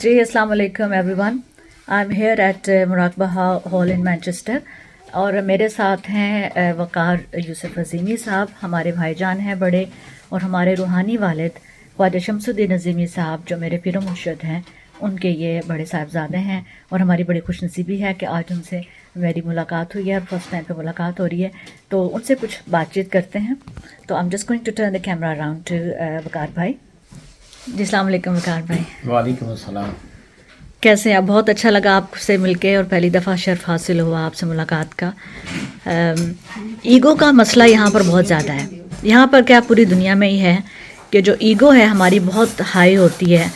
جی السلام علیکم everyone. I'm here at مراقبہ ہال ان مینچسٹر اور میرے ساتھ ہیں وقار یوسف عظیمی صاحب، ہمارے بھائی جان ہیں بڑے، اور ہمارے روحانی والد خواجہ شمس الدین عظیمی صاحب جو میرے پیر و مرشد ہیں، ان کے یہ بڑے صاحبزادے ہیں. اور ہماری بڑی خوش نصیبی ہے کہ آج ان سے میری ملاقات ہوئی ہے اور فرسٹ ٹائم پہ ملاقات ہو رہی ہے، تو ان سے کچھ بات چیت کرتے ہیں. تو I'm just going to turn the camera around to وقار بھائی. جی السلام علیکم وقار بھائی. وعلیکم السلام. کیسے ہیں آپ؟ بہت اچھا لگا آپ سے مل کے اور پہلی دفعہ شرف حاصل ہوا آپ سے ملاقات کا. ایگو کا مسئلہ یہاں پر بہت زیادہ ہے. یہاں پر کیا پوری دنیا میں ہی ہے کہ جو ایگو ہے ہماری بہت ہائی ہوتی ہے،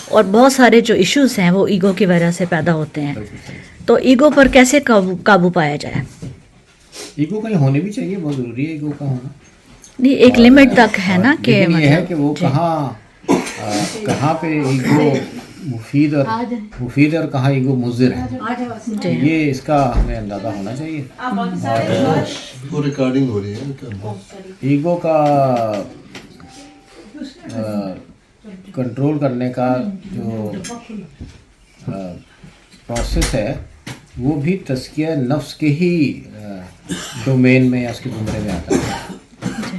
اور بہت سارے جو ایشوز ہیں وہ ایگو کی وجہ سے پیدا ہوتے ہیں. تو ایگو پر کیسے قابو پایا جائے؟ ایگو کا ہونے بھی چاہیے، بہت ضروری ہے ایگو کا ہونا. نہیں ایک لمٹ تک ہے نا کہ یہ ہے کہ وہ کہاں پہ ایگو مفید اور کہاں ایگو مضر ہے، یہ اس کا ہمیں اندازہ ہونا چاہیے. اور ریکارڈنگ ہو رہی ہے. ایگو کا کنٹرول کرنے کا جو پروسیس ہے وہ بھی تزکیہ نفس کے ہی ڈومین میں یا اس کے زمرے میں آتا ہے.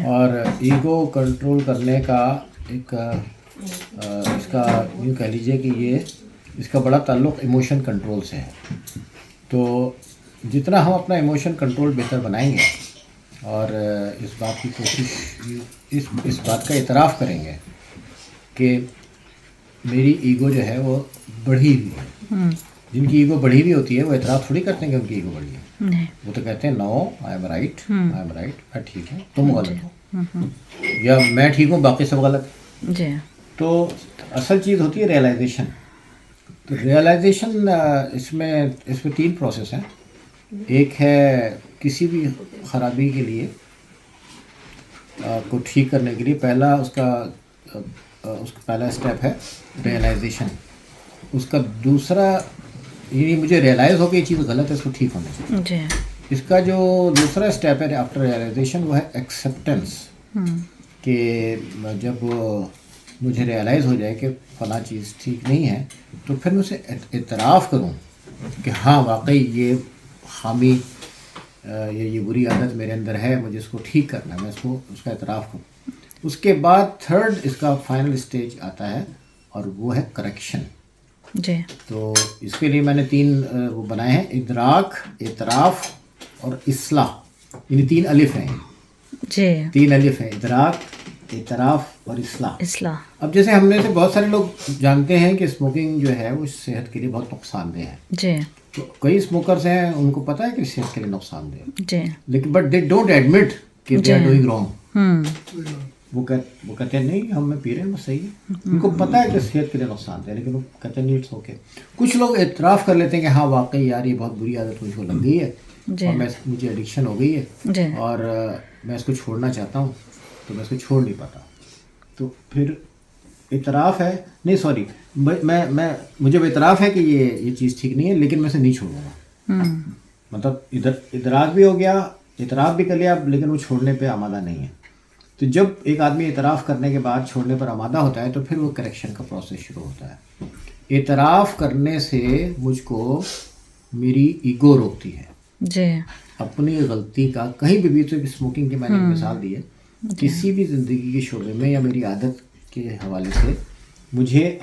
اور ایگو کنٹرول کرنے کا ایک اس کا یوں کہہ لیجیے کہ اس کا بڑا تعلق ایموشن کنٹرول سے ہے. تو جتنا ہم اپنا ایموشن کنٹرول بہتر بنائیں گے اور اس بات کی کوشش اس بات کا اعتراف کریں گے کہ میری ایگو جو ہے وہ بڑھی ہوئی ہے. جن کی ایگو بڑھی ہوئی ہوتی ہے وہ اعتراف تھوڑی کرتے ہیں کہ ان کی ایگو بڑھی ہے. وہ تو کہتے ہیں نو آئی ایم رائٹ، میں ٹھیک ہوں، تم غلط ہو، یا میں ٹھیک ہوں باقی سب غلط. تو اصل چیز ہوتی ہے ریئلائزیشن. تو ریئلائزیشن اس میں تین پروسیس ہیں. ایک ہے کسی بھی خرابی کے لیے کو ٹھیک کرنے کے لیے پہلا اس کا پہلا اسٹیپ ہے ریئلائزیشن. اس کا دوسرا یعنی مجھے ریئلائز ہو کہ یہ چیز غلط ہے، اس کو ٹھیک ہونا چاہیے. اس کا جو دوسرا اسٹیپ ہے آفٹر ریئلائزیشن وہ ہے ایکسیپٹنس، کہ جب مجھے ریئلائز ہو جائے کہ فلاں چیز ٹھیک نہیں ہے تو پھر میں اسے اعتراف کروں کہ ہاں واقعی یہ خامی یا یہ بری عادت میرے اندر ہے، مجھے اس کو ٹھیک کرنا ہے، میں اس کا اعتراف کروں. اس کے بعد تھرڈ اس کا فائنل اسٹیج آتا ہے اور وہ ہے کریکشن. جی تو اس کے لیے میں نے تین وہ بنائے ہیں: ادراک، اعتراف اور اصلاح. یعنی تین الف ہیں. جی تین الف ہیں: ادراک، اعتراف اور اصلاح. اب جیسے ہم نے سے بہت سارے لوگ جانتے ہیں کہ اسموکنگ جو ہے وہ صحت کے لیے بہت نقصان دہ ہے. جی تو کئی اسموکرز ہیں ان کو پتہ ہے کہ صحت کے لیے نقصان دہ ہے، جی لیکن بٹ دے ڈونٹ ایڈمٹ کہ دے آر ڈوئنگ رانگ. وہ کہتے ہیں نہیں ہم پی رہے ہیں بس صحیح ہے. ان کو پتہ ہے کہ صحت کے لیے نقصان دہ ہے لیکن وہ کہتے ہیں نہیں اٹس اوکے. کچھ لوگ اعتراف کر لیتے ہیں کہ ہاں واقعی یار یہ بہت بری عادت مجھ کو لگ گئی ہے اور مجھے ایڈکشن ہو گئی ہے اور میں اس کو چھوڑنا چاہتا ہوں تو میں اس کو چھوڑ نہیں پاتا. تو پھر اعتراف ہے، نہیں سوری مجھے اعتراف ہے کہ یہ چیز ٹھیک نہیں ہے لیکن میں اسے نہیں چھوڑوں گا. مطلب ادراک بھی ہو گیا، اعتراف بھی کر لیا لیکن وہ چھوڑنے پہ آمادہ نہیں ہے. تو جب ایک آدمی اعتراف کرنے کے بعد چھوڑنے پر آمادہ ہوتا ہے تو پھر وہ کریکشن کا پروسیس شروع ہوتا ہے. اعتراف کرنے سے مجھ کو میری ایگو روکتی ہے جی اپنی غلطی کا. کہیں بھی تو اسموکنگ کی میں نے مثال دی ہے، کسی بھی زندگی کے شعبے میں یا میری عادت کے حوالے سے مجھے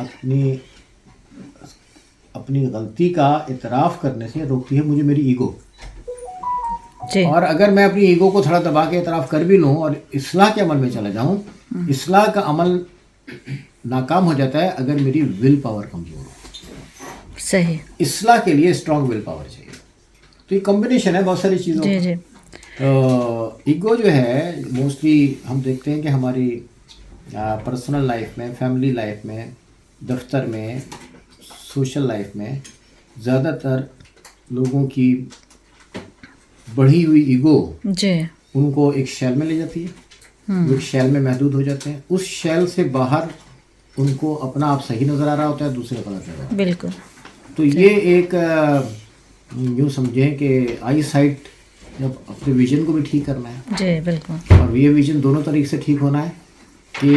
اپنی غلطی کا اعتراف کرنے سے روکتی ہے مجھے میری ایگو. اور اگر میں اپنی ایگو کو تھوڑا دبا کے اعتراف کر بھی لوں اور اصلاح کے عمل میں چلا جاؤں، اصلاح کا عمل ناکام ہو جاتا ہے اگر میری ول پاور کمزور ہو. صحیح. اصلاح کے لیے اسٹرانگ ول پاور چاہیے. تو یہ کمبینیشن ہے بہت ساری چیزوں کا. ایگو جو ہے موسٹلی ہم دیکھتے ہیں کہ ہماری پرسنل لائف میں، فیملی لائف میں، دفتر میں، سوشل لائف میں زیادہ تر لوگوں کی بڑھی ہوئی ایگو ان کو ایک شیل میں لے جاتی ہے. وہ ایک شیل میں محدود ہو جاتے ہیں. اس شیل سے باہر ان کو اپنا آپ صحیح نظر آ رہا ہوتا ہے، دوسرے غلط نظر آ رہا ہے. بالکل. تو یہ ایک یوں سمجھیں کہ آئی سائٹ جب اپنے ویژن کو بھی ٹھیک کرنا ہے. جی بالکل. اور یہ ویژن دونوں طریقے سے ٹھیک ہونا ہے کہ